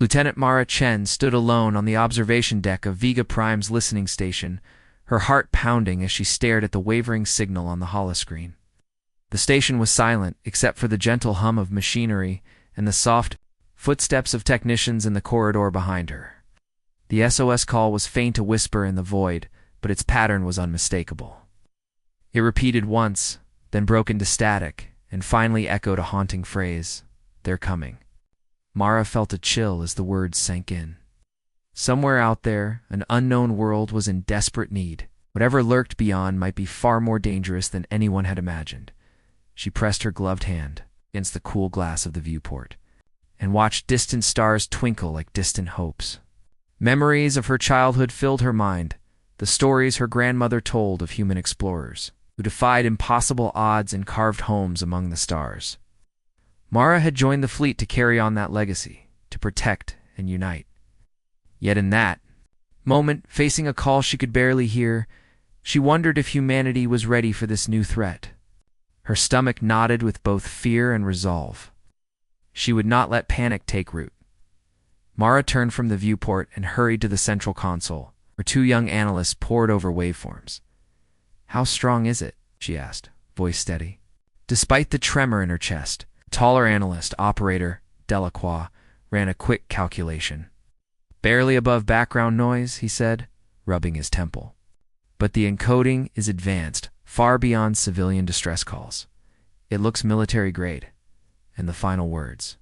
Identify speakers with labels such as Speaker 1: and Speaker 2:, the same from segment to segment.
Speaker 1: Lieutenant Mara Chen stood alone on the observation deck of Vega Prime's listening station, her heart pounding as she stared at the wavering signal on the holoscreen. The station was silent except for the gentle hum of machinery and the soft footsteps of technicians in the corridor behind her. The SOS call was faint a whisper in the void, but its pattern was unmistakable. It repeated once, then broke into static, and finally echoed a haunting phrase, "They're coming." Mara felt a chill as the words sank in. Somewhere out there, an unknown world was in desperate need. Whatever lurked beyond might be far more dangerous than anyone had imagined. She pressed her gloved hand against the cool glass of the viewport and watched distant stars twinkle like distant hopes. Memories of her childhood filled her mind, the stories her grandmother told of human explorers who defied impossible odds and carved homes among the stars. Mara had joined the fleet to carry on that legacy, to protect and unite. Yet in that moment, facing a call she could barely hear, she wondered if humanity was ready for this new threat. Her stomach knotted with both fear and resolve. She would not let panic take root. Mara turned from the viewport and hurried to the central console, where two young analysts pored over waveforms. "How strong is it?" she asked, voice steady. Despite the tremor in her chest, taller analyst, operator Delacroix, ran a quick calculation. "Barely above background noise," he said, rubbing his temple. "But the encoding is advanced, far beyond civilian distress calls. It looks military grade." And the final words.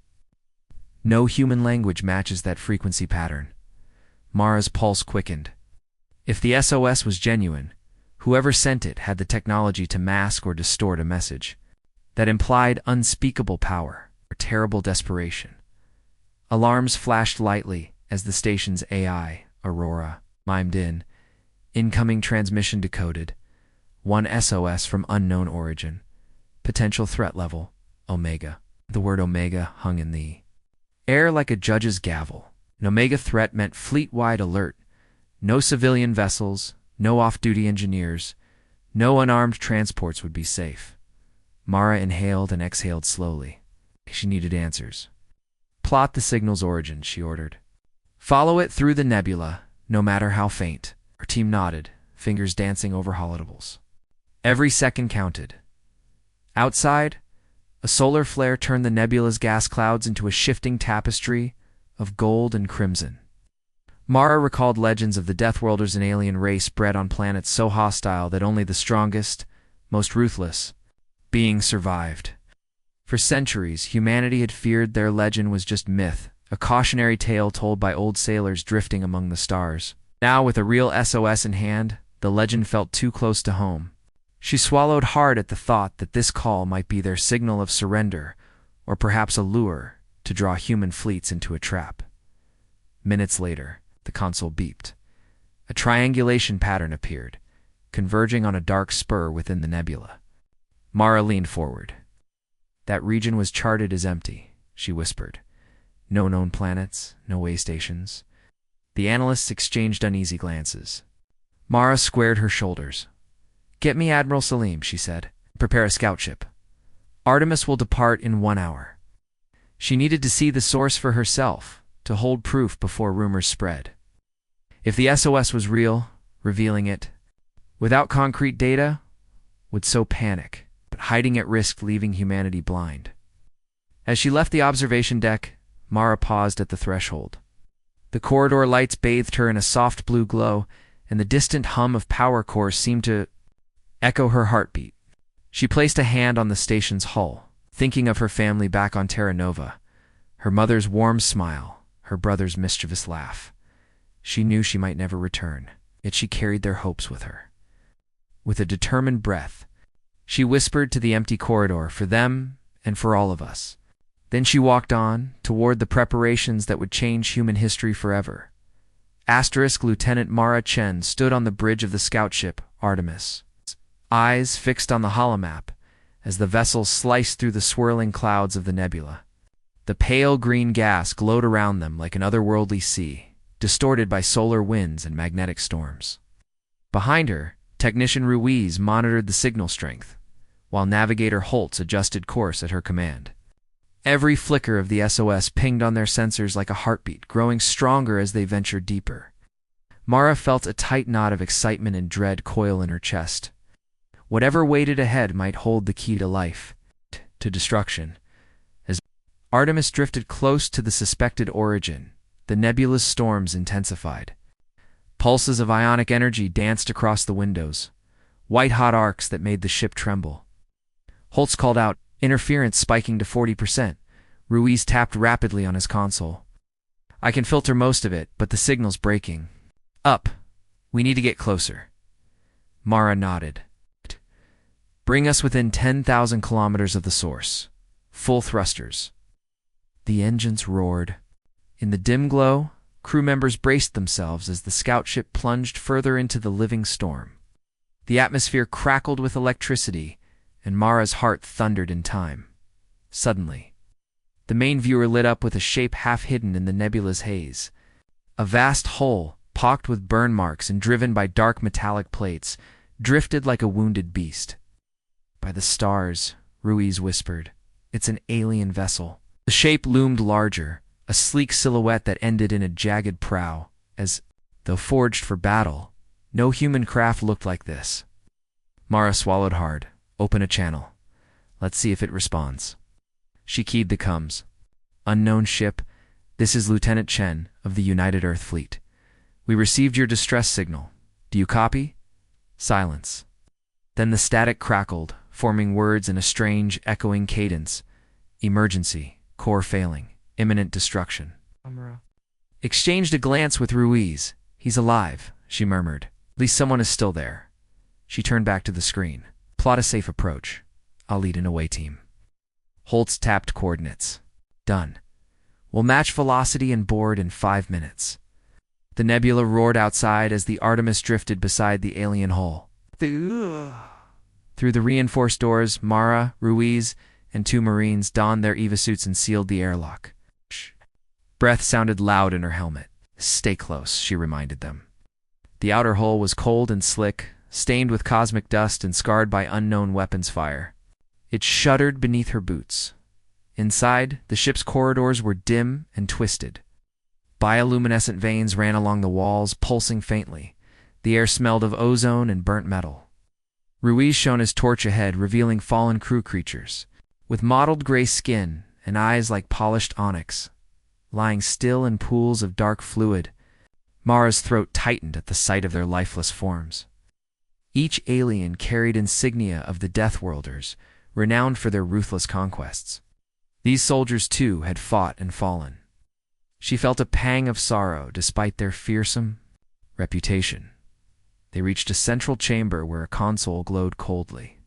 Speaker 1: No human language matches that frequency pattern. Mara's pulse quickened. If the SOS was genuine, whoever sent it had the technology to mask or distort a message that implied unspeakable power or terrible desperation. Alarms flashed lightly as the station's AI, Aurora, mimed in. Incoming transmission decoded. One SOS from unknown origin. Potential threat level, Omega. The word Omega hung in the air like a judge's gavel. An Omega threat meant fleet-wide alert. No civilian vessels, no off-duty engineers, no unarmed transports would be safe. Mara inhaled and exhaled slowly. She needed answers. "Plot the signal's origin," she ordered. "Follow it through the nebula, no matter how faint." Her team nodded, fingers dancing over holodivals. Every second counted. Outside, a solar flare turned the nebula's gas clouds into a shifting tapestry of gold and crimson. Mara recalled legends of the Deathworlders, an alien race bred on planets so hostile that only the strongest, most ruthless beings survived. For centuries, humanity had feared their legend was just myth, a cautionary tale told by old sailors drifting among the stars. Now, with a real SOS in hand, the legend felt too close to home. She swallowed hard at the thought that this call might be their signal of surrender, or perhaps a lure to draw human fleets into a trap. Minutes later, the console beeped. A triangulation pattern appeared, converging on a dark spur within the nebula. Mara leaned forward. "That region was charted as empty," she whispered. "No known planets, no way stations." The analysts exchanged uneasy glances. Mara squared her shoulders. "Get me Admiral Salim," she said. "Prepare a scout ship. Artemis will depart in 1 hour." She needed to see the source for herself, to hold proof before rumors spread. If the SOS was real, revealing it, without concrete data, would so panic, but hiding it risked leaving humanity blind. As she left the observation deck, Mara paused at the threshold. The corridor lights bathed her in a soft blue glow, and the distant hum of power cores seemed to echo her heartbeat. She placed a hand on the station's hull, thinking of her family back on Terra Nova, her mother's warm smile, her brother's mischievous laugh. She knew she might never return, yet she carried their hopes with her. With a determined breath, she whispered to the empty corridor, "For them and for all of us." Then she walked on, toward the preparations that would change human history forever. Lieutenant Mara Chen stood on the bridge of the scout ship, Artemis, eyes fixed on the holomap as the vessel sliced through the swirling clouds of the nebula. The pale green gas glowed around them like an otherworldly sea, distorted by solar winds and magnetic storms. Behind her, Technician Ruiz monitored the signal strength, while Navigator Holtz adjusted course at her command. Every flicker of the SOS pinged on their sensors like a heartbeat, growing stronger as they ventured deeper. Mara felt a tight knot of excitement and dread coil in her chest. Whatever waited ahead might hold the key to life, to destruction. As Artemis drifted close to the suspected origin, the nebula's storms intensified. Pulses of ionic energy danced across the windows, white-hot arcs that made the ship tremble. Holtz called out, interference spiking to 40%. Ruiz tapped rapidly on his console. I can filter most of it, but the signal's breaking. Up. We need to get closer. Mara nodded. Bring us within 10,000 kilometers of the source. Full thrusters. The engines roared. In the dim glow, crew members braced themselves as the scout ship plunged further into the living storm. The atmosphere crackled with electricity, and Mara's heart thundered in time. Suddenly, the main viewer lit up with a shape half hidden in the nebula's haze. A vast hull, pocked with burn marks and driven by dark metallic plates, drifted like a wounded beast. By the stars, Ruiz whispered, it's an alien vessel. The shape loomed larger, a sleek silhouette that ended in a jagged prow, as, though forged for battle, no human craft looked like this. Mara swallowed hard. Open a channel. Let's see if it responds. She keyed the comms. Unknown ship, this is Lieutenant Chen of the United Earth Fleet. We received your distress signal. Do you copy? Silence. Then the static crackled, forming words in a strange, echoing cadence. Emergency, core failing, imminent destruction. Exchanged a glance with Ruiz. He's alive, she murmured. At least someone is still there. She turned back to the screen. Plot a safe approach. I'll lead an away team. Holtz tapped coordinates. Done. We'll match velocity and board in 5 minutes. The nebula roared outside as the Artemis drifted beside the alien hull. Through the reinforced doors, Mara, Ruiz, and 2 Marines donned their EVA suits and sealed the airlock. Breath sounded loud in her helmet. Stay close, she reminded them. The outer hull was cold and slick, stained with cosmic dust and scarred by unknown weapons fire. It shuddered beneath her boots. Inside, the ship's corridors were dim and twisted. Bioluminescent veins ran along the walls, pulsing faintly. The air smelled of ozone and burnt metal. Ruiz shone his torch ahead, revealing fallen crew creatures, with mottled gray skin and eyes like polished onyx, lying still in pools of dark fluid. Mara's throat tightened at the sight of their lifeless forms. Each alien carried insignia of the Deathworlders, renowned for their ruthless conquests. These soldiers, too, had fought and fallen. She felt a pang of sorrow despite their fearsome reputation. They reached a central chamber where a console glowed coldly.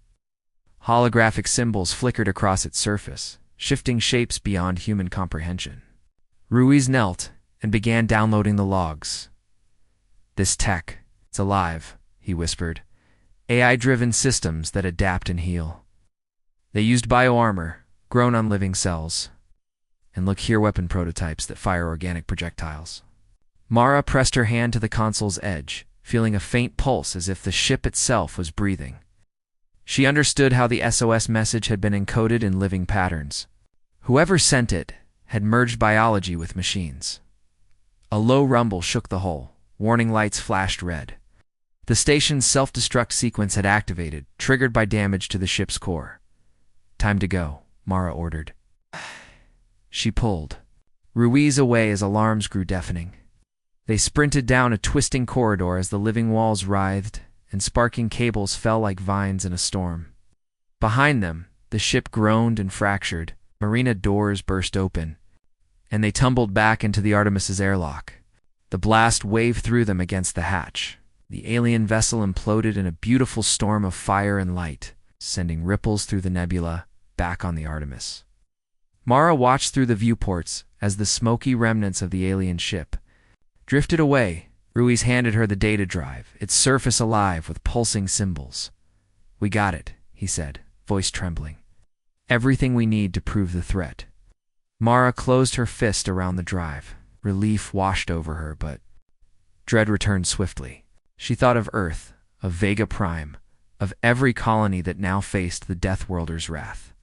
Speaker 1: Holographic symbols flickered across its surface, shifting shapes beyond human comprehension. Ruiz knelt and began downloading the logs. This tech, it's alive, he whispered. AI-driven systems that adapt and heal. They used bioarmor, grown on living cells. And look here, weapon prototypes that fire organic projectiles. Mara pressed her hand to the console's edge, feeling a faint pulse as if the ship itself was breathing. She understood how the SOS message had been encoded in living patterns. Whoever sent it had merged biology with machines. A low rumble shook the hull. Warning lights flashed red. The station's self-destruct sequence had activated, triggered by damage to the ship's core. Time to go, Mara ordered. She pulled Ruiz away as alarms grew deafening. They sprinted down a twisting corridor as the living walls writhed and sparking cables fell like vines in a storm. Behind them, the ship groaned and fractured. Marina doors burst open, and they tumbled back into the Artemis's airlock. The blast waved through them against the hatch. The alien vessel imploded in a beautiful storm of fire and light, sending ripples through the nebula back on the Artemis. Mara watched through the viewports as the smoky remnants of the alien ship drifted away. Ruiz handed her the data drive, its surface alive with pulsing symbols. We got it, he said, voice trembling. Everything we need to prove the threat. Mara closed her fist around the drive. Relief washed over her, but dread returned swiftly. She thought of Earth, of Vega Prime, of every colony that now faced the Deathworlders' wrath.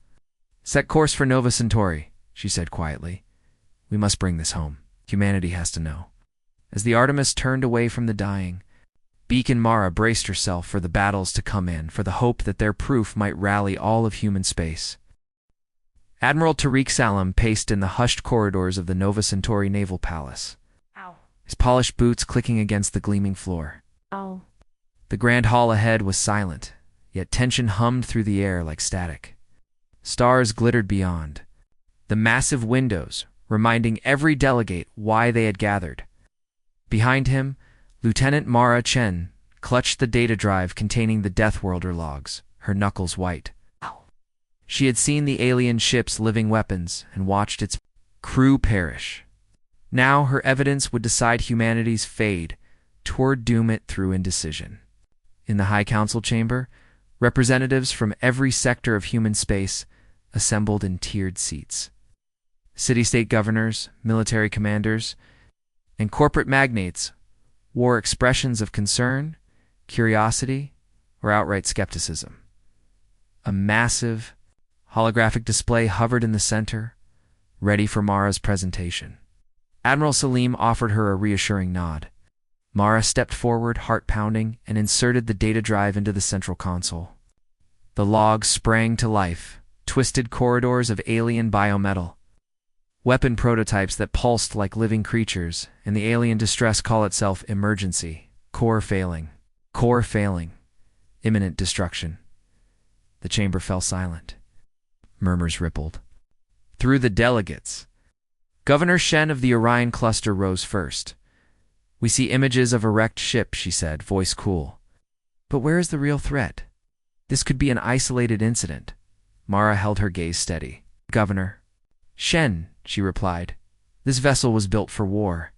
Speaker 1: Set course for Nova Centauri, she said quietly. "We must bring this home. Humanity has to know." As the Artemis turned away from the dying, Beacon Mara braced herself for the battles to come in, for the hope that their proof might rally all of human space. Admiral Tariq Salam paced in the hushed corridors of the Nova Centauri Naval Palace, his polished boots clicking against the gleaming floor. The grand hall ahead was silent, yet tension hummed through the air like static. Stars glittered beyond, the massive windows reminding every delegate why they had gathered. Behind him, Lieutenant Mara Chen clutched the data drive containing the Deathworlder logs, her knuckles white. She had seen the alien ship's living weapons and watched its crew perish. Now her evidence would decide humanity's fate, toward doom it through indecision. In the High Council chamber, representatives from every sector of human space assembled in tiered seats. City-state governors, military commanders, and corporate magnates wore expressions of concern, curiosity, or outright skepticism. A massive, holographic display hovered in the center, ready for Mara's presentation. Admiral Salim offered her a reassuring nod. Mara stepped forward, heart pounding, and inserted the data drive into the central console. The logs sprang to life, twisted corridors of alien biometal, weapon prototypes that pulsed like living creatures, and the alien distress call itself emergency, core failing, imminent destruction. The chamber fell silent. Murmurs rippled. Through the delegates, Governor Shen of the Orion cluster rose first. "We see images of a wrecked ship," she said, voice cool. "But where is the real threat? This could be an isolated incident." Mara held her gaze steady. "Governor." "Shen," she replied, "this vessel was built for war.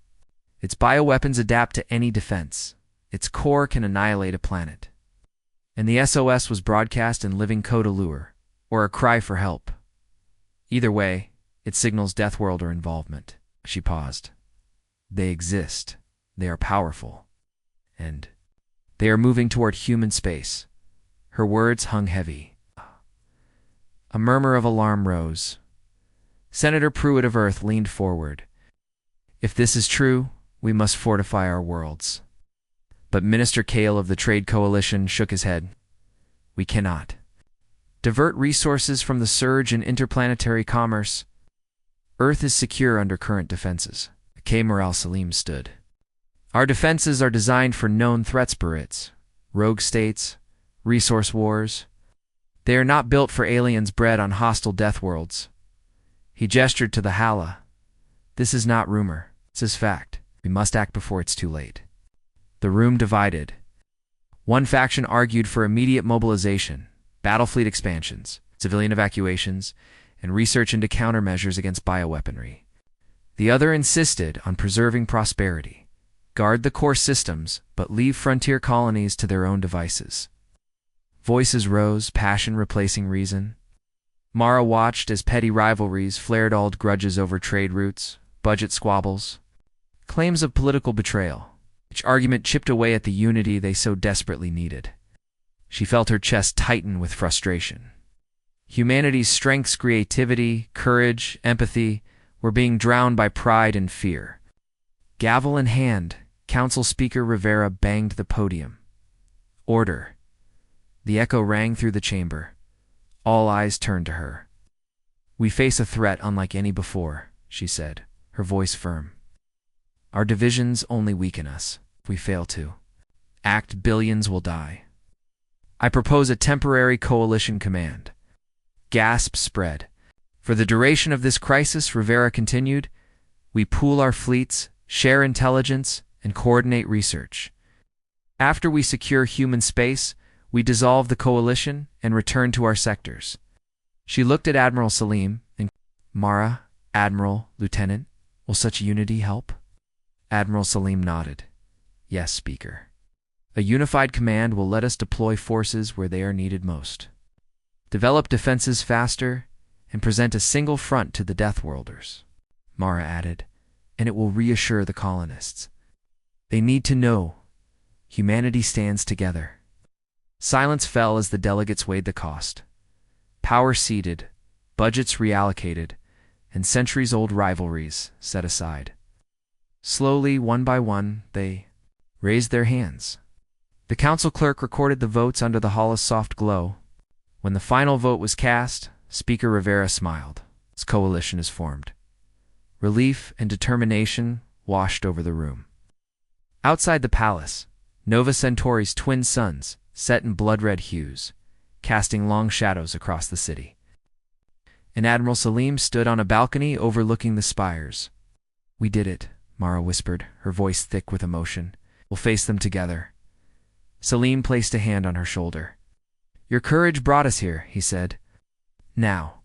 Speaker 1: Its bioweapons adapt to any defense. Its core can annihilate a planet." And the SOS was broadcast in living code allure, or a cry for help. Either way, it signals Deathworlder involvement. She paused. "They exist. They are powerful. And they are moving toward human space." Her words hung heavy. A murmur of alarm rose. Senator Pruitt of Earth leaned forward. "If this is true, we must fortify our worlds." But Minister Kale of the Trade Coalition shook his head. "We cannot. Divert resources from the surge in interplanetary commerce. Earth is secure under current defenses." Kamar al-Salim stood. "Our defenses are designed for known threat spirits, rogue states, resource wars. They are not built for aliens bred on hostile death worlds." He gestured to the Hala. "This is not rumor. This is fact. We must act before it's too late." The room divided. One faction argued for immediate mobilization, battle fleet expansions, civilian evacuations, and research into countermeasures against bioweaponry. The other insisted on preserving prosperity, guard the core systems, but leave frontier colonies to their own devices. Voices rose, passion replacing reason. Mara watched as petty rivalries flared old grudges over trade routes, budget squabbles, claims of political betrayal. Each argument chipped away at the unity they so desperately needed. She felt her chest tighten with frustration. Humanity's strengths, creativity, courage, empathy were being drowned by pride and fear. Gavel in hand, Council Speaker Rivera banged the podium. "Order." The echo rang through the chamber. All eyes turned to her. "We face a threat unlike any before," she said, her voice firm. "Our divisions only weaken us. If we fail to act, billions will die. I propose a temporary coalition command." Gasps spread. "For the duration of this crisis," Rivera continued, "we pool our fleets, share intelligence, and coordinate research. After we secure human space, we dissolve the coalition and return to our sectors." She looked at Admiral Salim and "Mara, Admiral, Lieutenant, will such unity help?" Admiral Salim nodded. "Yes, Speaker. A unified command will let us deploy forces where they are needed most, develop defenses faster, and present a single front to the Deathworlders," Mara added, "and it will reassure the colonists. They need to know humanity stands together." Silence fell as the delegates weighed the cost. Power ceded, budgets reallocated, and centuries-old rivalries set aside. Slowly, one by one, they raised their hands. The council clerk recorded the votes under the hall's soft glow. When the final vote was cast, Speaker Rivera smiled. His coalition is formed. Relief and determination washed over the room. Outside the palace, Nova Centauri's twin suns set in blood-red hues, casting long shadows across the city. And Admiral Salim stood on a balcony overlooking the spires. "We did it," Mara whispered, her voice thick with emotion. "We'll face them together." Salim placed a hand on her shoulder. "Your courage brought us here," he said. "Now,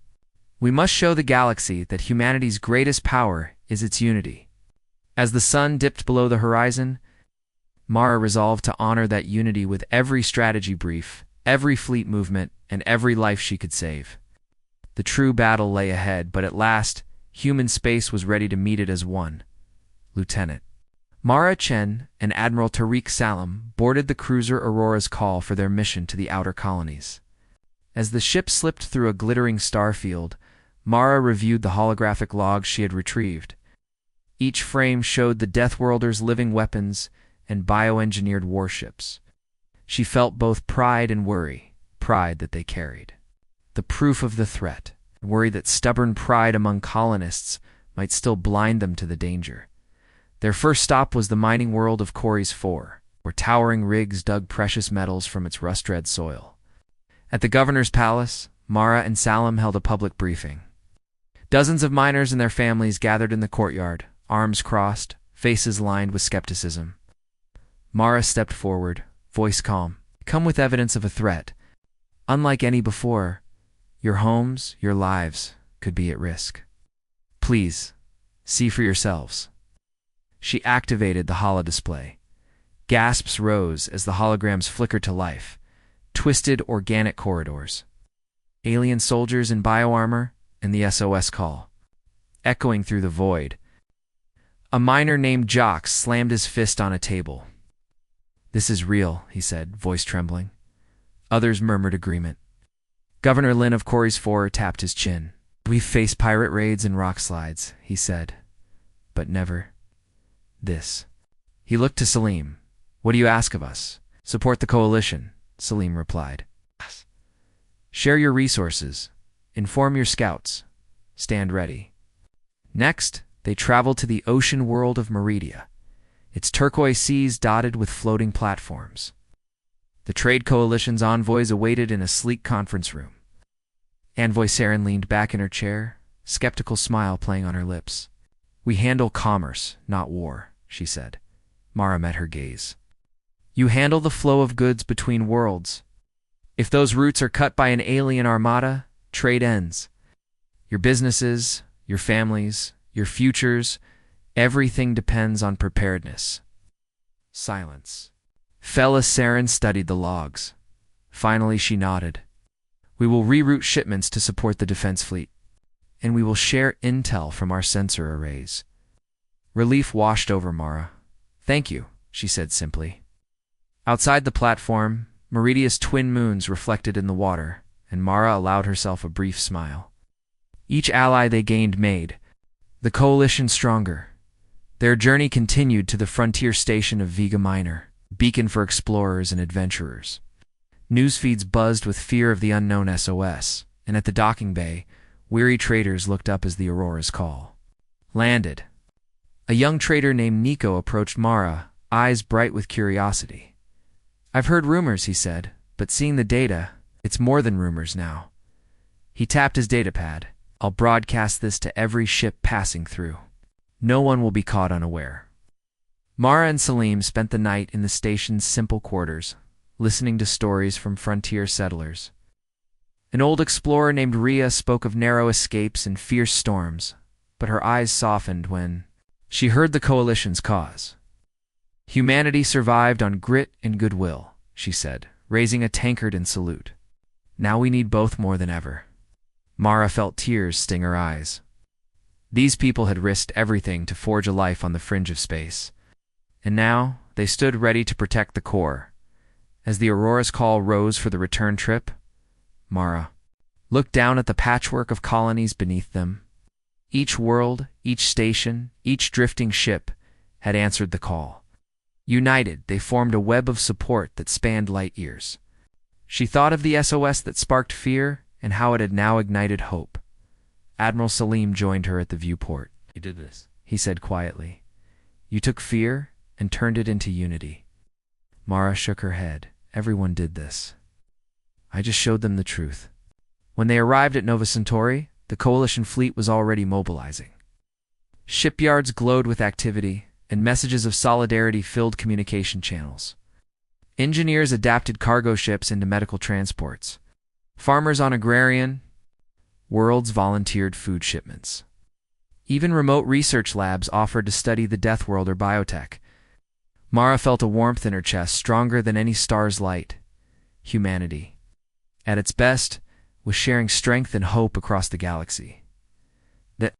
Speaker 1: we must show the galaxy that humanity's greatest power is its unity." As the sun dipped below the horizon, Mara resolved to honor that unity with every strategy brief, every fleet movement, and every life she could save. The true battle lay ahead, but at last, human space was ready to meet it as one. Lieutenant Mara Chen and Admiral Tariq Salam boarded the cruiser Aurora's call for their mission to the outer colonies. As the ship slipped through a glittering star field, Mara reviewed the holographic logs she had retrieved. Each frame showed the Deathworlders' living weapons and bioengineered warships. She felt both pride and worry, pride that they carried the proof of the threat, and worry that stubborn pride among colonists might still blind them to the danger. Their first stop was the mining world of Corey's 4, where towering rigs dug precious metals from its rust-red soil. At the governor's palace, Mara and Salam held a public briefing. Dozens of miners and their families gathered in the courtyard, arms crossed, faces lined with skepticism. Mara stepped forward, voice calm. "Come with evidence of a threat. Unlike any before, your homes, your lives, could be at risk. Please, see for yourselves." She activated the holodisplay. Gasps rose as the holograms flickered to life. Twisted organic corridors. Alien soldiers in bioarmor, and the SOS call. Echoing through the void. A miner named Jox slammed his fist on a table. "This is real," he said, voice trembling. Others murmured agreement. Governor Lin of Corey's 4 tapped his chin. "We've faced pirate raids and rock slides," he said. "But never this." He looked to Salim. "What do you ask of us?" "Support the coalition," Salim replied. "Share your resources. Inform your scouts. Stand ready." Next, they traveled to the ocean world of Meridia, its turquoise seas dotted with floating platforms. The Trade Coalition's envoys awaited in a sleek conference room. Envoy Saren leaned back in her chair, skeptical smile playing on her lips. "We handle commerce, not war," she said. Mara met her gaze. "You handle the flow of goods between worlds. If those routes are cut by an alien armada, trade ends. Your businesses, your families, your futures, everything depends on preparedness." Silence. Fella Saren studied the logs. Finally, she nodded. "We will reroute shipments to support the defense fleet, and we will share intel from our sensor arrays." Relief washed over Mara. "Thank you," she said simply. Outside the platform, Meridia's twin moons reflected in the water, and Mara allowed herself a brief smile. Each ally they gained made the coalition stronger. Their journey continued to the frontier station of Vega Minor, beacon for explorers and adventurers. News feeds buzzed with fear of the unknown SOS, and at the docking bay, weary traders looked up as the Aurora's call landed. A young trader named Nico approached Mara, eyes bright with curiosity. "I've heard rumors," he said, "but seeing the data, it's more than rumors now." He tapped his datapad. "I'll broadcast this to every ship passing through. No one will be caught unaware." Mara and Salim spent the night in the station's simple quarters, listening to stories from frontier settlers. An old explorer named Rhea spoke of narrow escapes and fierce storms, but her eyes softened when she heard the coalition's cause. "Humanity survived on grit and goodwill," she said, raising a tankard in salute. "Now we need both more than ever." Mara felt tears sting her eyes. These people had risked everything to forge a life on the fringe of space. And now, they stood ready to protect the core. As the Aurora's call rose for the return trip, Mara looked down at the patchwork of colonies beneath them. Each world, each station, each drifting ship had answered the call. United, they formed a web of support that spanned light years. She thought of the SOS that sparked fear and how it had now ignited hope. Admiral Salim joined her at the viewport.
Speaker 2: You did this,
Speaker 1: he said quietly. You took fear and turned it into unity. Mara shook her head. Everyone did this. I just showed them the truth. When they arrived at Nova Centauri, the Coalition fleet was already mobilizing. Shipyards glowed with activity, and messages of solidarity filled communication channels. Engineers adapted cargo ships into medical transports. Farmers on agrarian worlds volunteered food shipments. Even remote research labs offered to study the Deathworlder biotech. Mara felt a warmth in her chest stronger than any star's light. Humanity, at its best, was sharing strength and hope across the galaxy. That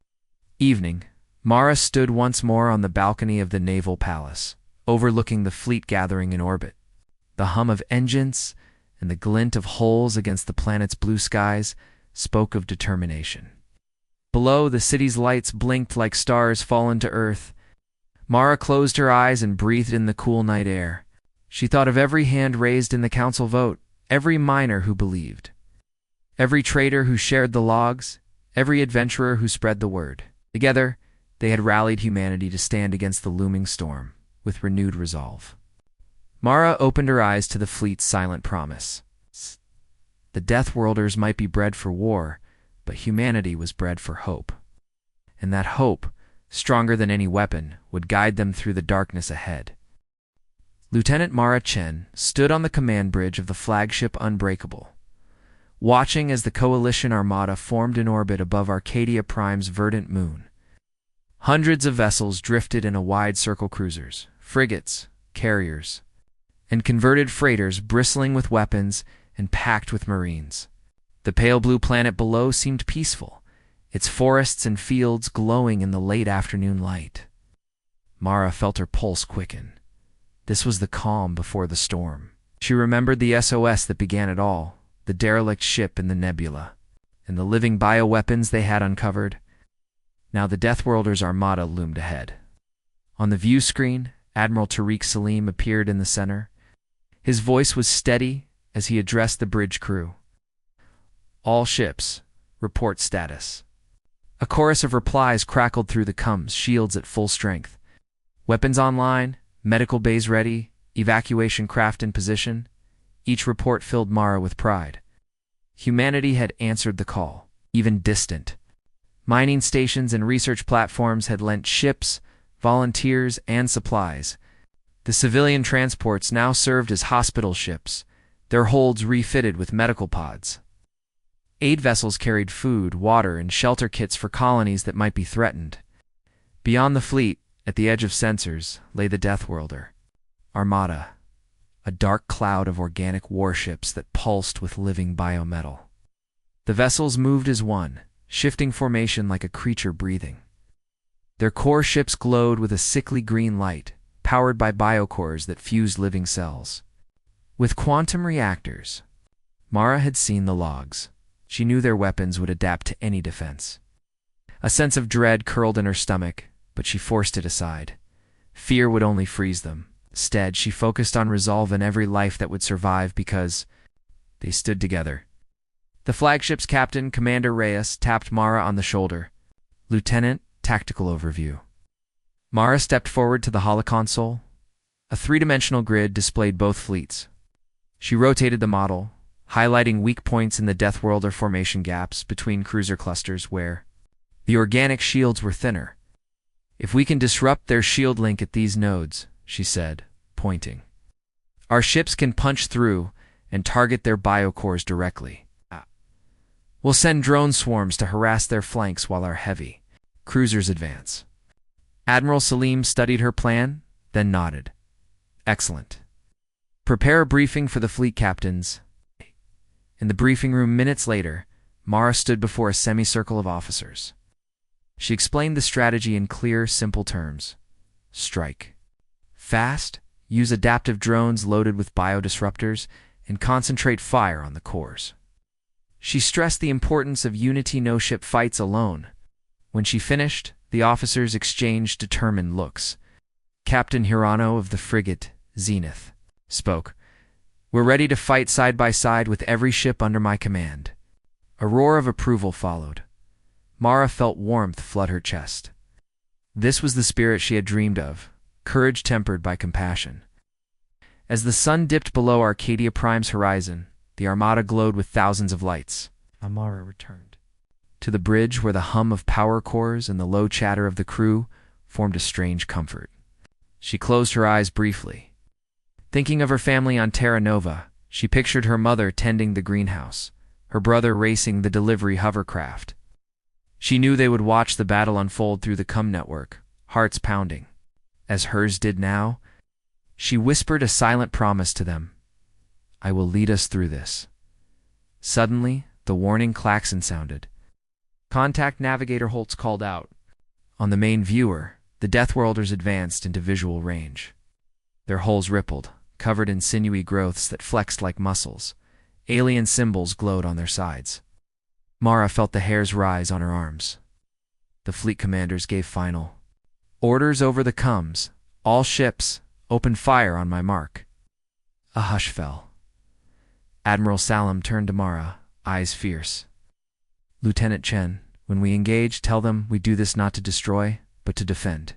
Speaker 1: evening, Mara stood once more on the balcony of the Naval Palace, overlooking the fleet gathering in orbit. The hum of engines and the glint of hulls against the planet's blue skies spoke of determination. Below, the city's lights blinked like stars fallen to Earth. Mara closed her eyes and breathed in the cool night air. She thought of every hand raised in the council vote, every miner who believed, every trader who shared the logs, every adventurer who spread the word. Together, they had rallied humanity to stand against the looming storm, with renewed resolve. Mara opened her eyes to the fleet's silent promise. The Deathworlders might be bred for war, but humanity was bred for hope. And that hope, stronger than any weapon, would guide them through the darkness ahead. Lieutenant Mara Chen stood on the command bridge of the flagship Unbreakable, watching as the Coalition Armada formed in orbit above Arcadia Prime's verdant moon. Hundreds of vessels drifted in a wide circle: cruisers, frigates, carriers, and converted freighters bristling with weapons and packed with Marines. The pale blue planet below seemed peaceful, its forests and fields glowing in the late afternoon light. Mara felt her pulse quicken. This was the calm before the storm. She remembered the SOS that began it all, the derelict ship in the nebula, and the living bioweapons they had uncovered. Now the Deathworlders Armada loomed ahead. On the view screen, Admiral Tariq Salim appeared in the center. His voice was steady as he addressed the bridge crew. All ships, report status. A chorus of replies crackled through the comms, shields at full strength. Weapons online, medical bays ready, evacuation craft in position. Each report filled Mara with pride. Humanity had answered the call, even distant. Mining stations and research platforms had lent ships, volunteers, and supplies. The civilian transports now served as hospital ships, their holds refitted with medical pods. Aid vessels carried food, water, and shelter kits for colonies that might be threatened. Beyond the fleet, at the edge of sensors, lay the Deathworlder Armada, a dark cloud of organic warships that pulsed with living biometal. The vessels moved as one, shifting formation like a creature breathing. Their core ships glowed with a sickly green light, powered by biocores that fused living cells. With quantum reactors, Mara had seen the logs. She knew their weapons would adapt to any defense. A sense of dread curled in her stomach, but she forced it aside. Fear would only freeze them. Instead, she focused on resolve in every life that would survive because they stood together. The flagship's captain, Commander Reyes, tapped Mara on the shoulder. Lieutenant, tactical overview. Mara stepped forward to the holoconsole. A three-dimensional grid displayed both fleets. She rotated the model, highlighting weak points in the Deathworlder formation gaps between cruiser clusters where the organic shields were thinner. If we can disrupt their shield link at these nodes, she said, pointing, our ships can punch through and target their biocores directly. We'll send drone swarms to harass their flanks while our heavy cruisers advance. Admiral Salim studied her plan, then nodded. Excellent. Prepare a briefing for the fleet captains. In the briefing room minutes later, Mara stood before a semicircle of officers. She explained the strategy in clear, simple terms. Strike fast, use adaptive drones loaded with biodisruptors, and concentrate fire on the cores. She stressed the importance of unity no-ship fights alone. When she finished, the officers exchanged determined looks. Captain Hirano of the frigate Zenith spoke. "We're ready to fight side by side with every ship under my command." A roar of approval followed. Mara felt warmth flood her chest. This was the spirit she had dreamed of, courage tempered by compassion. As the sun dipped below Arcadia Prime's horizon, the Armada glowed with thousands of lights. Mara returned to the bridge where the hum of power cores and the low chatter of the crew formed a strange comfort. She closed her eyes briefly. Thinking of her family on Terra Nova, she pictured her mother tending the greenhouse, her brother racing the delivery hovercraft. She knew they would watch the battle unfold through the COM network, hearts pounding. As hers did now, she whispered a silent promise to them. "I will lead us through this." Suddenly, the warning klaxon sounded. "Contact Navigator Holtz," called out. On the main viewer, the Deathworlders advanced into visual range. Their hulls rippled, covered in sinewy growths that flexed like muscles. Alien symbols glowed on their sides. Mara felt the hairs rise on her arms. The fleet commanders gave final orders over the COMs. "All ships, open fire on my mark." A hush fell. Admiral Salam turned to Mara, eyes fierce. "Lieutenant Chen, when we engage, tell them we do this not to destroy, but to defend.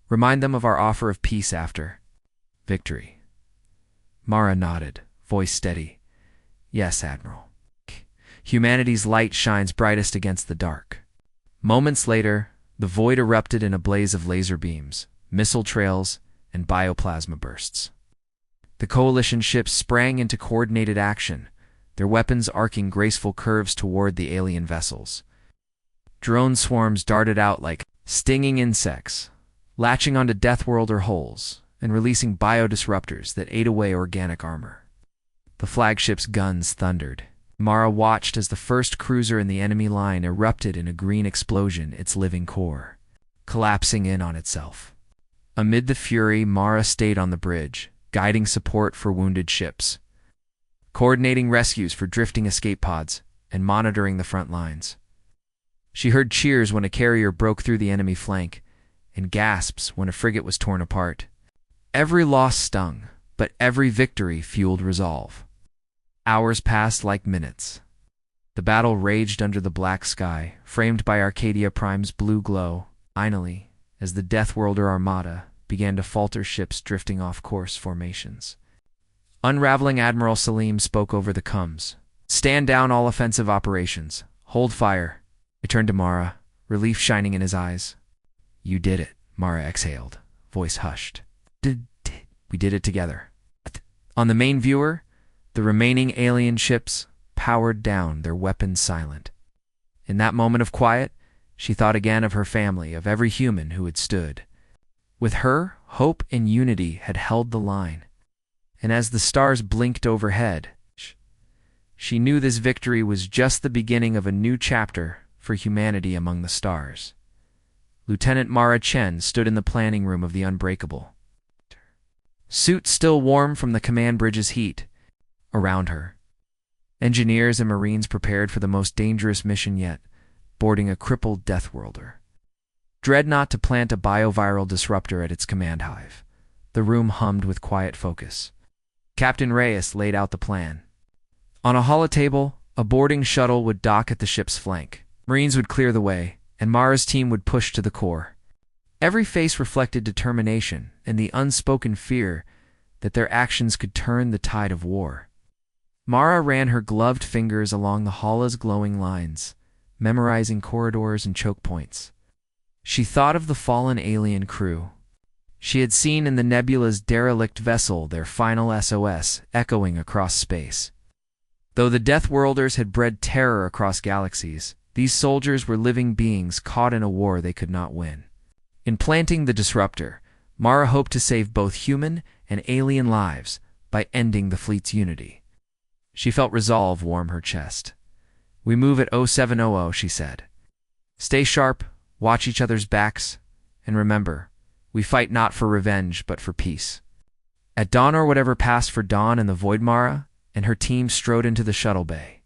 Speaker 1: Remind them of our offer of peace after victory." Mara nodded, voice steady. "Yes, Admiral. Humanity's light shines brightest against the dark." Moments later, the void erupted in a blaze of laser beams, missile trails, and bioplasma bursts. The Coalition ships sprang into coordinated action, their weapons arcing graceful curves toward the alien vessels. Drone swarms darted out like stinging insects, latching onto Deathworlder hulls and releasing biodisruptors that ate away organic armor. The flagship's guns thundered. Mara watched as the first cruiser in the enemy line erupted in a green explosion, its living core collapsing in on itself. Amid the fury, Mara stayed on the bridge, guiding support for wounded ships, coordinating rescues for drifting escape pods, and monitoring the front lines. She heard cheers when a carrier broke through the enemy flank, and gasps when a frigate was torn apart. Every loss stung, but every victory fueled resolve. Hours passed like minutes. The battle raged under the black sky, framed by Arcadia Prime's blue glow. Finally, as the Deathworlder Armada began to falter, ships drifting off course formations. Unraveling, Admiral Salim spoke over the COMs. "Stand down all offensive operations. Hold fire." He turned to Mara, relief shining in his eyes. "You did it," Mara exhaled, voice hushed. "We did it together." On the main viewer, the remaining alien ships powered down, their weapons silent. In that moment of quiet, she thought again of her family, of every human who had stood. With her, hope and unity had held the line. And as the stars blinked overhead, she knew this victory was just the beginning of a new chapter for humanity among the stars. Lieutenant Mara Chen stood in the planning room of the Unbreakable, suit still warm from the command bridge's heat. Around her, engineers and Marines prepared for the most dangerous mission yet, boarding a crippled Deathworlder. Dreadnought to plant a bioviral disruptor at its command hive. The room hummed with quiet focus. Captain Reyes laid out the plan. On a holotable, a boarding shuttle would dock at the ship's flank. Marines would clear the way, and Mara's team would push to the core. Every face reflected determination and the unspoken fear that their actions could turn the tide of war. Mara ran her gloved fingers along the hall's glowing lines, memorizing corridors and choke points. She thought of the fallen alien crew. She had seen in the nebula's derelict vessel their final SOS echoing across space. Though the Deathworlders had bred terror across galaxies, these soldiers were living beings caught in a war they could not win. In planting the disruptor, Mara hoped to save both human and alien lives by ending the fleet's unity. She felt resolve warm her chest. "We move at 0700, she said. "Stay sharp, watch each other's backs, and remember, we fight not for revenge, but for peace." At dawn or whatever passed for dawn in the void, Mara and her team strode into the shuttle bay.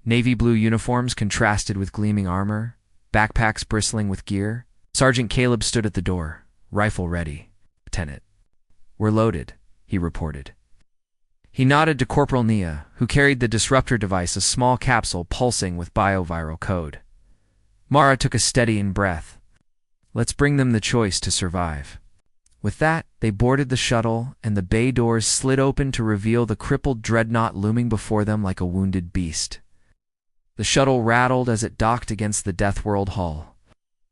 Speaker 1: Navy blue uniforms contrasted with gleaming armor, backpacks bristling with gear. Sergeant Caleb stood at the door, rifle ready. "Lieutenant, we're loaded," he reported. He nodded to Corporal Nia, who carried the disruptor device, a small capsule pulsing with bioviral code. Mara took a steadying breath. Let's bring them the choice to survive. With that, they boarded the shuttle, and the bay doors slid open to reveal the crippled dreadnought looming before them like a wounded beast. The shuttle rattled as it docked against the Deathworld hull.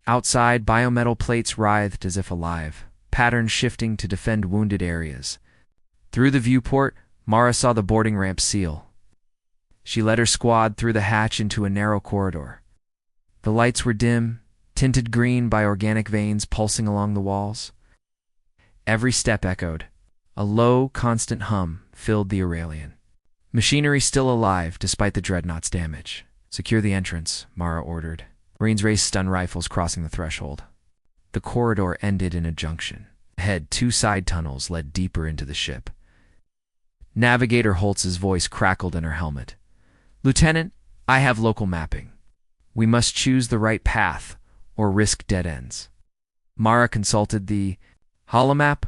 Speaker 1: Outside, biometal plates writhed as if alive, patterns shifting to defend wounded areas. Through the viewport, Mara saw the boarding ramp seal. She led her squad through the hatch into a narrow corridor. The lights were dim, tinted green by organic veins pulsing along the walls. Every step echoed. A low, constant hum filled the Aurelian. Machinery still alive despite the dreadnought's damage. "Secure the entrance," Mara ordered. Marines raised stun rifles crossing the threshold. The corridor ended in a junction. Ahead, 2 side tunnels led deeper into the ship. Navigator Holtz's voice crackled in her helmet. "Lieutenant, I have local mapping. We must choose the right path or risk dead ends." Mara consulted the holomap.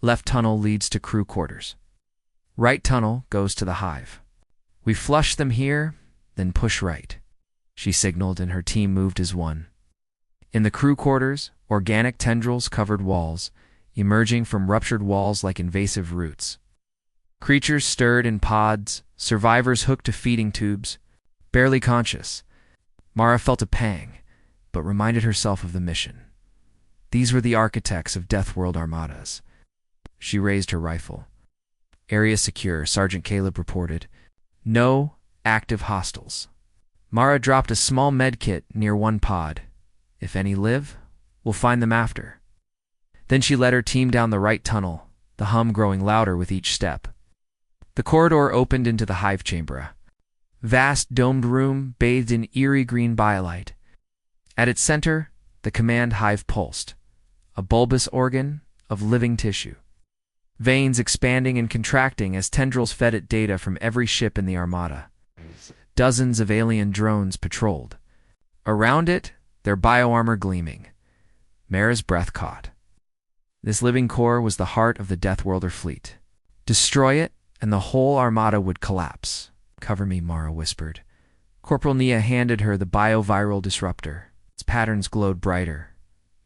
Speaker 1: Left tunnel leads to crew quarters. Right tunnel goes to the hive. "We flush them here, then push right," she signaled, and her team moved as one. In the crew quarters, organic tendrils covered walls, emerging from ruptured walls like invasive roots. Creatures stirred in pods, survivors hooked to feeding tubes. Barely conscious, Mara felt a pang, but reminded herself of the mission. These were the architects of Deathworld armadas. She raised her rifle. "Area secure," Sergeant Caleb reported. "No active hostiles." Mara dropped a small med kit near one pod. "If any live, we'll find them after." Then she led her team down the right tunnel, the hum growing louder with each step. The corridor opened into the hive chamber, vast domed room bathed in eerie green biolight. At its center, the command hive pulsed, a bulbous organ of living tissue. Veins expanding and contracting as tendrils fed it data from every ship in the armada. Dozens of alien drones patrolled. Around it, their bioarmor gleaming. Mara's breath caught. This living core was the heart of the Deathworlder fleet. Destroy it, and the whole armada would collapse. "Cover me," Mara whispered. Corporal Nia handed her the bioviral disruptor. Its patterns glowed brighter.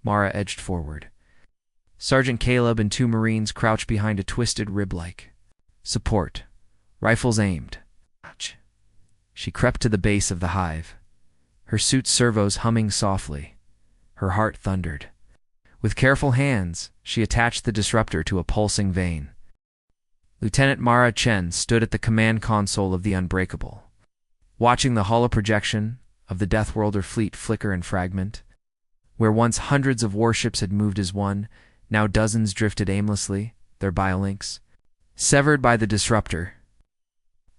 Speaker 1: Mara edged forward. Sergeant Caleb and 2 Marines crouched behind a twisted rib-like. Support. Rifles aimed. She crept to the base of the hive, her suit's servos humming softly. Her heart thundered. With careful hands, she attached the disruptor to a pulsing vein. Lieutenant Mara Chen stood at the command console of the Unbreakable, watching the holoprojection of the Deathworlder fleet flicker and fragment. Where once hundreds of warships had moved as one, now dozens drifted aimlessly, their biolinks severed by the disruptor.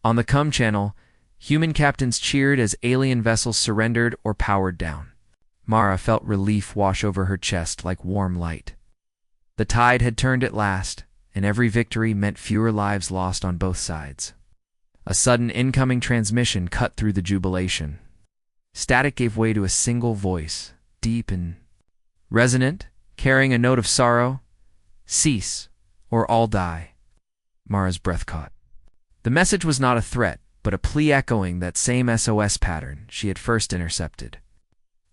Speaker 1: On the COM channel, human captains cheered as alien vessels surrendered or powered down. Mara felt relief wash over her chest like warm light. The tide had turned at last, and every victory meant fewer lives lost on both sides. A sudden incoming transmission cut through the jubilation. Static gave way to a single voice, deep and resonant, carrying a note of sorrow. "Cease, or all die." Mara's breath caught. The message was not a threat, but a plea echoing that same SOS pattern she had first intercepted.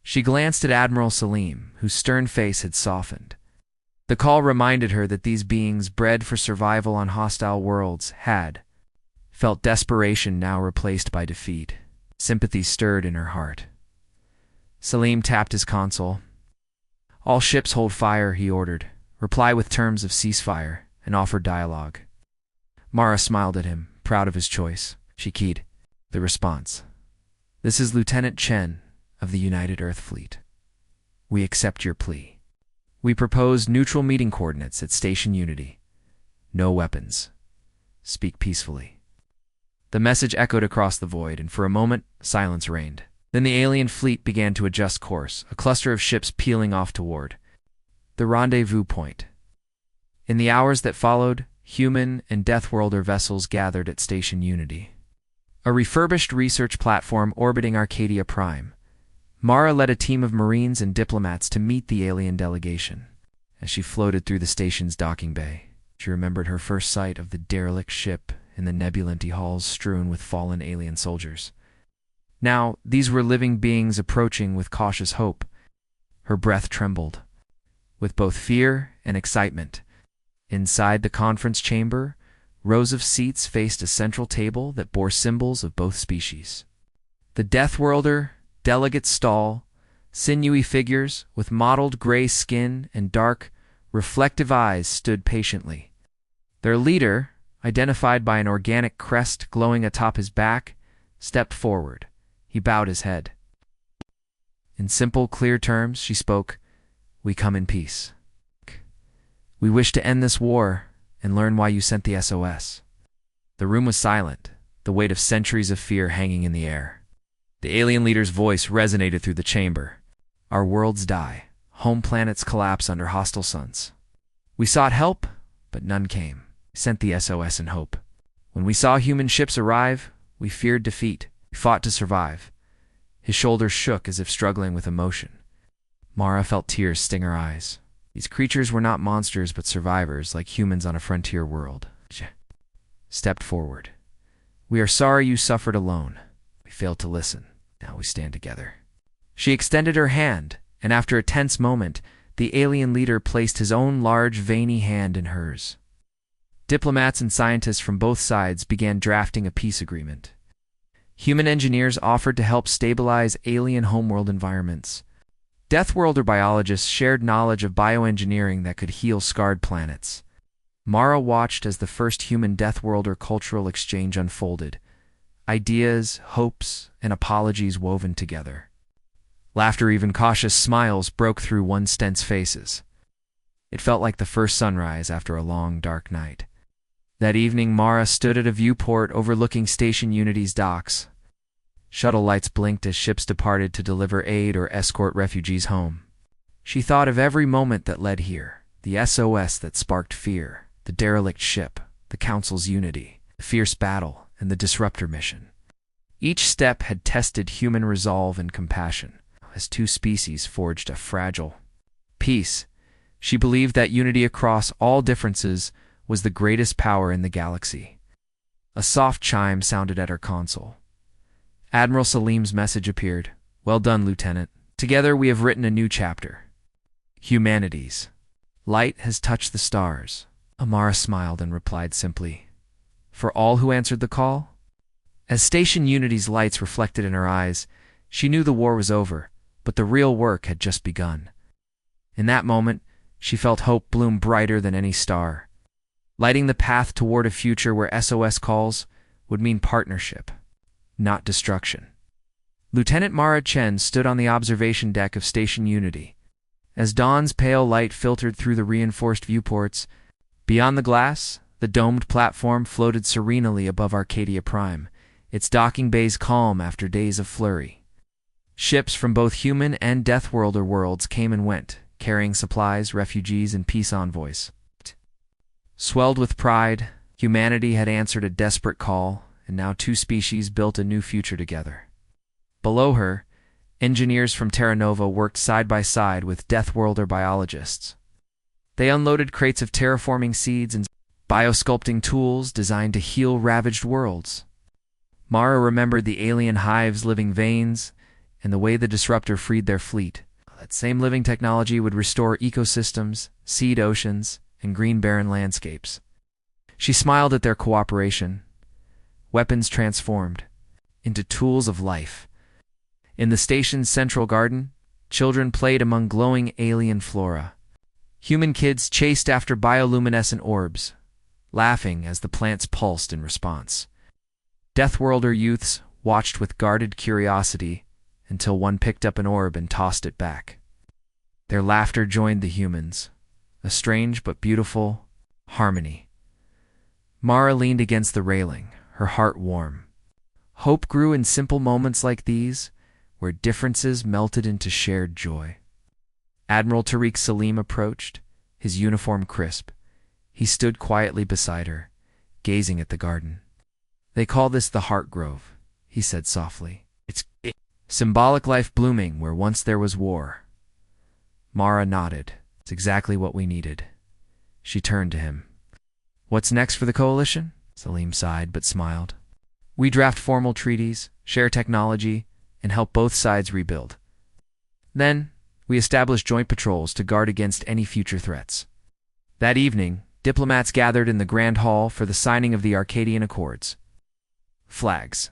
Speaker 1: She glanced at Admiral Salim, whose stern face had softened. The call reminded her that these beings, bred for survival on hostile worlds, had felt desperation now replaced by defeat. Sympathy stirred in her heart. Salim tapped his console. "All ships hold fire," he ordered. "Reply with terms of ceasefire and offer dialogue." Mara smiled at him, proud of his choice. She keyed the response. "This is Lieutenant Chen of the United Earth Fleet. We accept your plea. We propose neutral meeting coordinates at Station Unity. No weapons. Speak peacefully." The message echoed across the void, and for a moment, silence reigned. Then the alien fleet began to adjust course, a cluster of ships peeling off toward the rendezvous point. In the hours that followed, human and Deathworlder vessels gathered at Station Unity, a refurbished research platform orbiting Arcadia Prime. Mara led a team of Marines and diplomats to meet the alien delegation. As she floated through the station's docking bay, she remembered her first sight of the derelict ship in the nebulanty halls strewn with fallen alien soldiers. Now, these were living beings approaching with cautious hope. Her breath trembled, with both fear and excitement. Inside the conference chamber, rows of seats faced a central table that bore symbols of both species. The Deathworlder delegate stall, sinewy figures with mottled gray skin and dark, reflective eyes stood patiently. Their leader, identified by an organic crest glowing atop his back, stepped forward. He bowed his head. In simple, clear terms, she spoke, "We come in peace. We wish to end this war and learn why you sent the SOS." The room was silent, the weight of centuries of fear hanging in the air. The alien leader's voice resonated through the chamber. "Our worlds die. Home planets collapse under hostile suns. We sought help, but none came. We sent the SOS in hope. When we saw human ships arrive, we feared defeat. We fought to survive." His shoulders shook as if struggling with emotion. Mara felt tears sting her eyes. These creatures were not monsters but survivors, like humans on a frontier world. She stepped forward. "We are sorry you suffered alone. We failed to listen. Now we stand together." She extended her hand, and after a tense moment, the alien leader placed his own large, veiny hand in hers. Diplomats and scientists from both sides began drafting a peace agreement. Human engineers offered to help stabilize alien homeworld environments. Deathworlder biologists shared knowledge of bioengineering that could heal scarred planets. Mara watched as the first human Deathworlder cultural exchange unfolded. Ideas, hopes, and apologies woven together. Laughter, even cautious smiles, broke through one's tense faces. It felt like the first sunrise after a long, dark night. That evening, Mara stood at a viewport overlooking Station Unity's docks. Shuttle lights blinked as ships departed to deliver aid or escort refugees home. She thought of every moment that led here, the SOS that sparked fear, the derelict ship, the Council's unity, the fierce battle, and the disruptor mission. Each step had tested human resolve and compassion, as two species forged a fragile peace. She believed that unity across all differences was the greatest power in the galaxy. A soft chime sounded at her console. Admiral Salim's message appeared. "Well done, Lieutenant. Together we have written a new chapter. Humanities. Light has touched the stars." Amara smiled and replied simply, "For all who answered the call?" As Station Unity's lights reflected in her eyes, she knew the war was over, but the real work had just begun. In that moment, she felt hope bloom brighter than any star. Lighting the path toward a future where SOS calls would mean partnership, not destruction. Lieutenant Mara Chen stood on the observation deck of Station Unity. As dawn's pale light filtered through the reinforced viewports, beyond the glass, the domed platform floated serenely above Arcadia Prime, its docking bays calm after days of flurry. Ships from both human and Deathworlder worlds came and went, carrying supplies, refugees, and peace envoys. Swelled with pride, humanity had answered a desperate call, and now two species built a new future together. Below her, engineers from Terra Nova worked side by side with Deathworlder biologists. They unloaded crates of terraforming seeds and biosculpting tools designed to heal ravaged worlds. Mara remembered the alien hive's living veins and the way the disruptor freed their fleet. That same living technology would restore ecosystems, seed oceans, and green barren landscapes. She smiled at their cooperation. Weapons transformed into tools of life. In the station's central garden, children played among glowing alien flora. Human kids chased after bioluminescent orbs, laughing as the plants pulsed in response. Deathworlder youths watched with guarded curiosity until one picked up an orb and tossed it back. Their laughter joined the humans, a strange but beautiful harmony. Mara leaned against the railing, her heart warm. Hope grew in simple moments like these, where differences melted into shared joy. Admiral Tariq Salim approached, his uniform crisp. He stood quietly beside her, gazing at the garden. "They call this the Heart Grove," he said softly. It's Symbolic life blooming where once there was war. Mara nodded. It's exactly what we needed. She turned to him. What's next for the coalition? Salim sighed but smiled. We draft formal treaties, share technology, and help both sides rebuild. Then, we establish joint patrols to guard against any future threats. That evening, diplomats gathered in the Grand Hall for the signing of the Arcadian Accords. Flags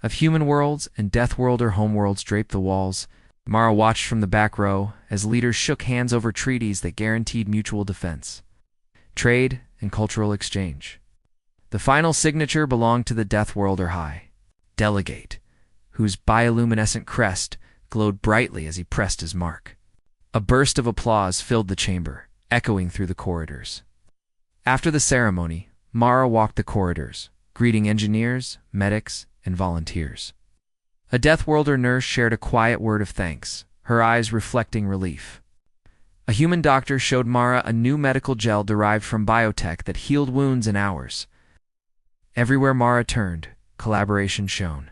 Speaker 1: of human worlds and Deathworlder homeworlds draped the walls. Mara watched from the back row as leaders shook hands over treaties that guaranteed mutual defense, trade, and cultural exchange. The final signature belonged to the Deathworlder High Delegate, whose bioluminescent crest glowed brightly as he pressed his mark. A burst of applause filled the chamber, echoing through the corridors. After the ceremony, Mara walked the corridors, greeting engineers, medics, and volunteers. A Deathworlder nurse shared a quiet word of thanks, her eyes reflecting relief. A human doctor showed Mara a new medical gel derived from biotech that healed wounds in hours. Everywhere Mara turned, collaboration shone.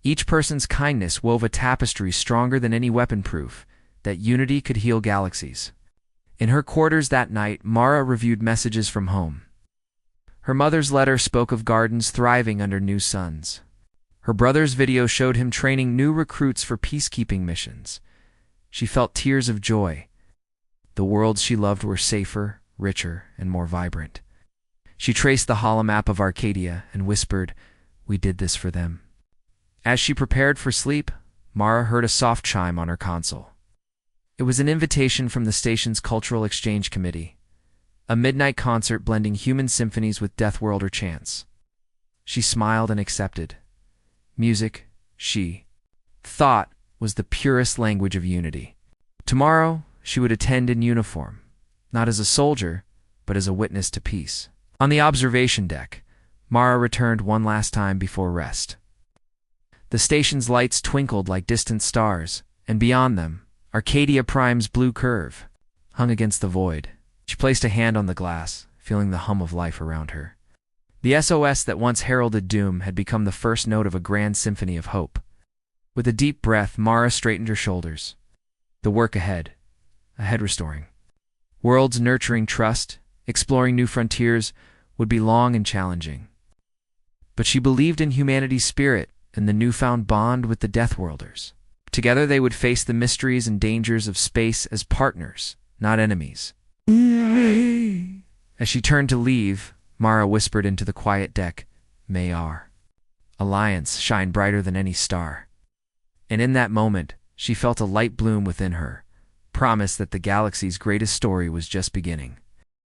Speaker 1: Each person's kindness wove a tapestry stronger than any weapon proof, that unity could heal galaxies. In her quarters that night, Mara reviewed messages from home. Her mother's letter spoke of gardens thriving under new suns. Her brother's video showed him training new recruits for peacekeeping missions. She felt tears of joy. The worlds she loved were safer, richer, and more vibrant. She traced the holomap of Arcadia and whispered, "We did this for them." As she prepared for sleep, Mara heard a soft chime on her console. It was an invitation from the station's Cultural Exchange Committee, a midnight concert blending human symphonies with Deathworlder chants. She smiled and accepted. Music, she thought, was the purest language of unity. Tomorrow, she would attend in uniform, not as a soldier, but as a witness to peace. On the observation deck, Mara returned one last time before rest. The station's lights twinkled like distant stars, and beyond them, Arcadia Prime's blue curve hung against the void. She placed a hand on the glass, feeling the hum of life around her. The SOS that once heralded doom had become the first note of a grand symphony of hope. With a deep breath, Mara straightened her shoulders. The work ahead restoring. Worlds nurturing trust, exploring new frontiers, would be long and challenging. But she believed in humanity's spirit and the newfound bond with the Deathworlders. Together they would face the mysteries and dangers of space as partners, not enemies. As she turned to leave, Mara whispered into the quiet deck, "May our alliance shine brighter than any star." And in that moment, she felt a light bloom within her, promise that the galaxy's greatest story was just beginning.